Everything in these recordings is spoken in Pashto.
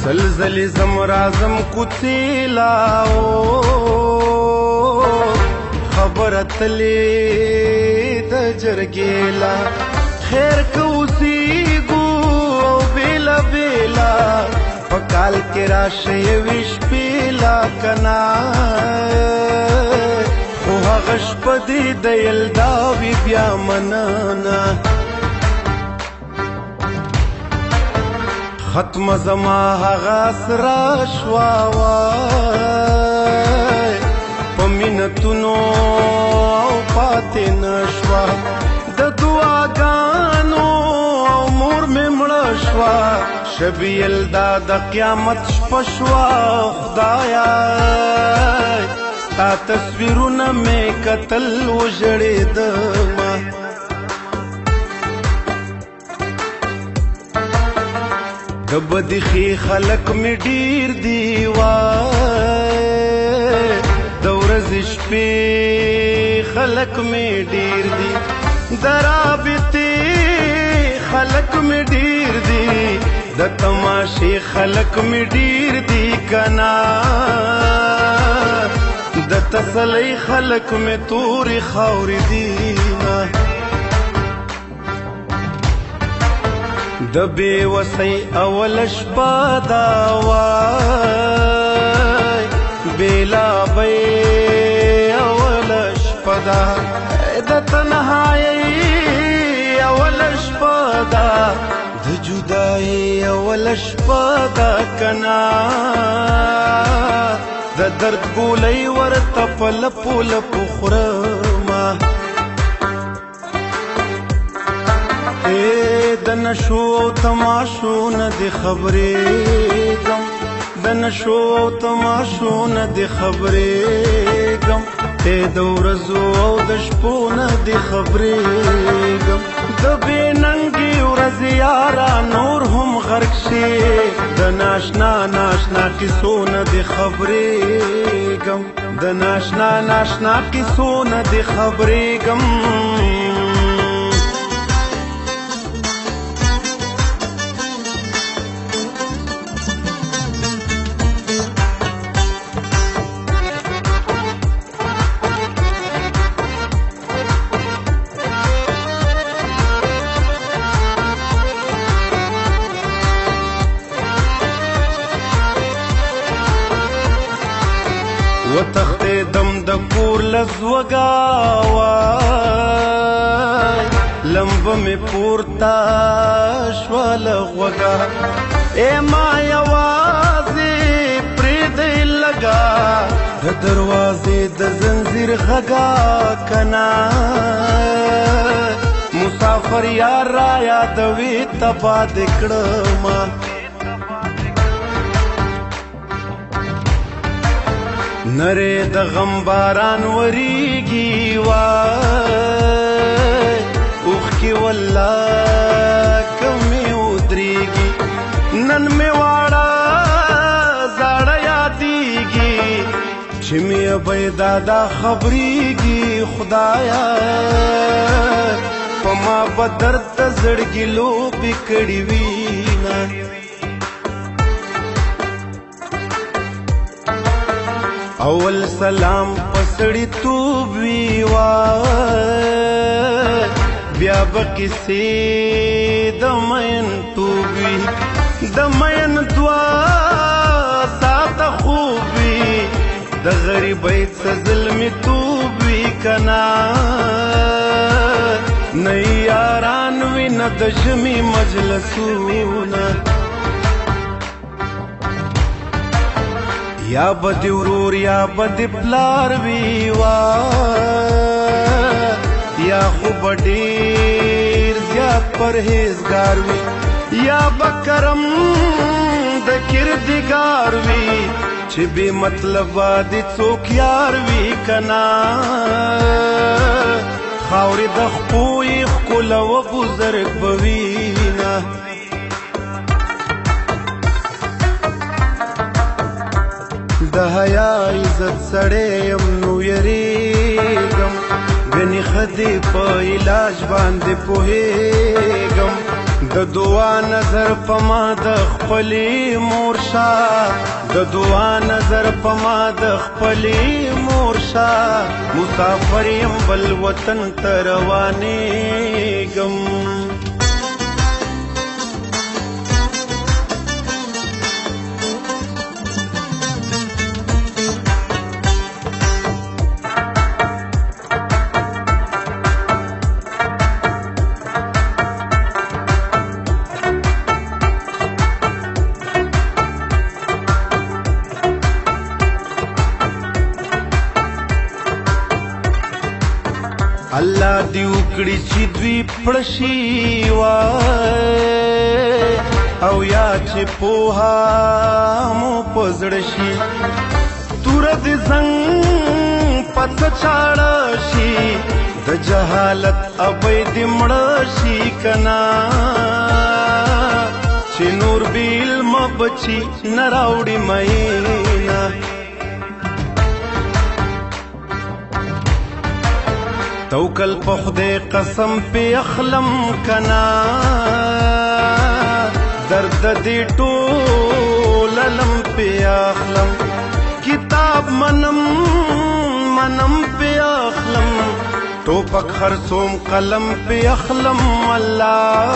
زلزلې زم رازم کوڅې لاو خبره تلې د جرګې لا خیر که اوسېږو او بېله بېله په کال کې راشئ یوې شپې لا که نه خو هغه شپه دې د یلدا وي بیا مننه ختم زما هغه سره شوه وای په مینتونو او پاتې نه شوه د دعاګانو او مور مې مړه شوه شبې یلدا د قیامت شپه شوه خدایه ستا تصویرونه مې کتل وژړېدمه د بدخي خلک مې ډېر دي وای د ورځې شپې خلک مې ډېر دي د رابطې خلک مې ډېر دي د تماشې خلک مې ډېر دي که نه د تسلۍ خلک مې تورې خاورې دي نه د بېوسۍ اوله شپه دا وای بېلابۍ اوله شپه ده د تنهایۍ اوله شپه ده د جدایۍ اوله شپه ده که نه د درد ګولۍ ورته په لپو لپو خورمه د نشو او تماشو نه دې خبرېږم د نشو او تماشو نه دې خبرېږم د ورځو او د شپو نه دې خبرېږم د بې ننګې ورځې یاره نور هم غرق شي د ناشنا ناشنا کیسو نه دې خبرېږم د ناشنا ناشنا کیسو نه دې خبرېږم وتښتېدم د کور له زوږه وای لمبه مې پورته شوه له غوږه ای ما یوازې پرېږدئ لږه د دروازې د زنځیر غږه که نه مسافر یار را یادوي تبا دې کړمه نرې د غم باران وریږي وای اوښکې والله کمې ودرېږي نن مې واړه زاړه یادېږي چې مې ابۍ دادا خبرېږي خدایه په ما به درد د زړګي لوبې کړې وینه اول سلام په سړیتوب وي وای بیا به کیسې د مینتوب وي د مین دوه ساعته خوب وي د غریبۍ څه ظلمتوب وي که نه نه یاران وي نه د ژمي مجلسونه یا به دې ورور یا به دې پلار وي وای یا خو به ډېر زیات پرهیزګار وي یا به کرم د کردګار وي چې بې مطلبه دې څوک یار وي که نه خاورې د خپو یې ښکلوه بزرګ به وي نه د حیا عزت سړی یم نو یریږم ګنې خدې په علاج باندې پوهیږم د دعا نظر په ما د خپلې مور شه د دعا نظر په ما د خپلې مور شه مسافر یم بل وطن ته روانېږم الله دی وکړي چې دوی پړشي وای او یا چې پوها مو پزړ شي تور دې زنګ پت چاړه شي د جهالت ابې دې مړ شي کنا چې نور بیل مبچي نراوړي مېنا توکل په خدای قسم په اخلم کنا درد دې ټول لم په اخلم کتاب منم په اخلم ټوپک خرصوم قلم په اخلم الله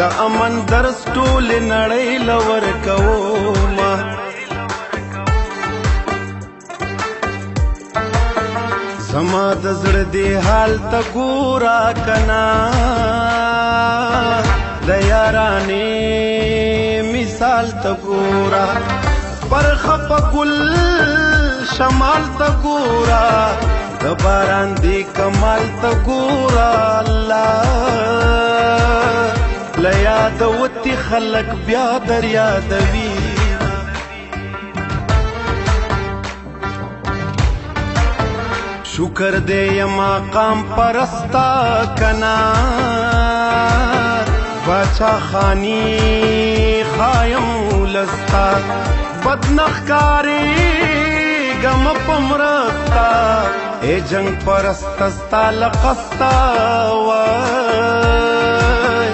د امن درس ټول نړۍ لور کوما زما د زړه دې حال ته ګورا کنا د یارانې مثال ته ګورا پر خپ ګل شمال ته ګورا د باران دې کمال ته ګورا الله لیا د وتی خلق بیا دریا دوی شکر دے یا مقام پرستا کنا باچا خانی خایم لستا بدنخکاری گم پمرستا اے جنگ پرستستا لقستا وای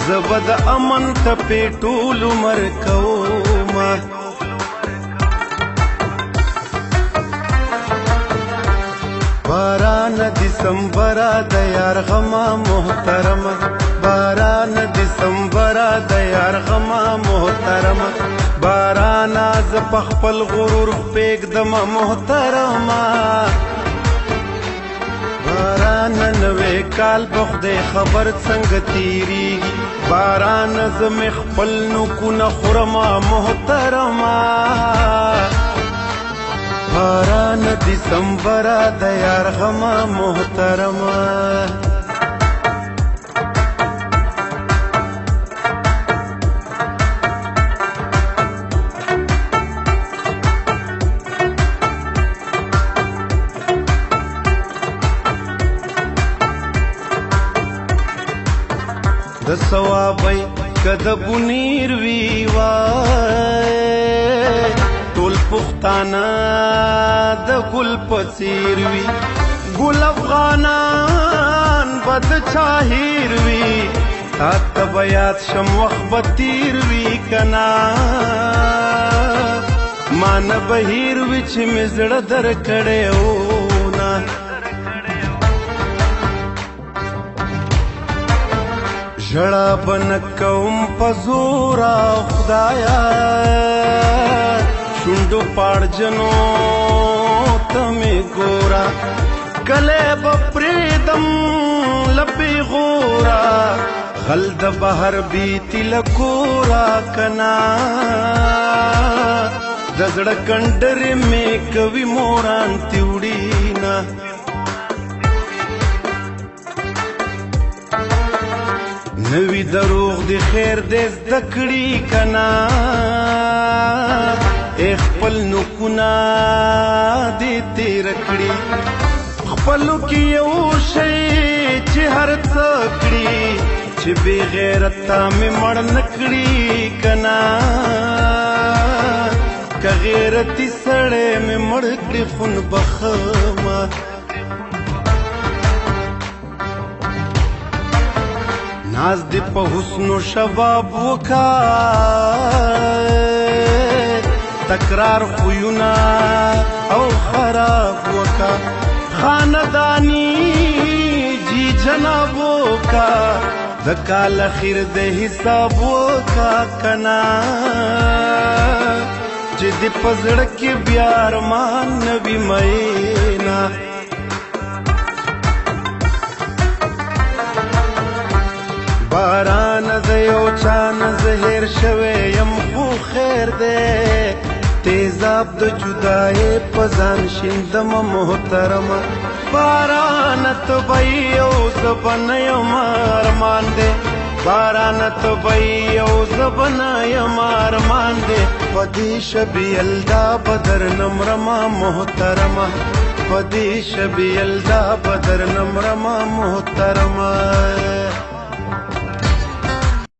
زبد امن تپی ټول عمر کوما باران دسمبر د یار غما محترم باران دسمبر د یار غما محترم باران از پخپل غرور پېږدم محترم باران نوې کال بخدای خبر څنګه تیریږي باران زم خپل نو کو نه خرم محترم باران دسمبر د یار غما محترم د ثوابي کد بنیر وی وای ټول پښتانه د ګل پسیر وی ګل افغانان بد چاهیر وی تا بیات شم وخت بتیر وی کنا مان بهیر وی چې مزړه در کړو نا ژړا بن کوم پزورا خدایا شونډو پاړ جنو تمه ګورا کله بپریدم لپی غورا غل د بهر بیتی لکورا کنا د زړه کندرې مې کوي موران تیوډینا نوی دروغ دی خیر دې زده کړي کنا خپل نکونه دې تیر کړي خپلو کې یو شی چې هر څه کړي چې بې غیرته مې مړ نه کړي کنا غیرتی سړی مې مړ کړي خون بخما ناز دې په حسن و شباب وکا تکرار خویونه او خراب وکا خاندانی جی جناب وکا د کال اخیر د حساب وکا کنا چې دې په زړه کې بیا ارمان نه وي مینا باران د یو چا نه زهر شوی یم خو خیر دی تیزاب د جدایۍ په ځان شیندم محترمه باران ته به یو زه به نه یم ارمان دی باران ته به یو زه به نه یم ارمان دی په دې شبې یلدا به درنه مرمه محترمه په دې شبې یلدا به درنه مرمه محترمه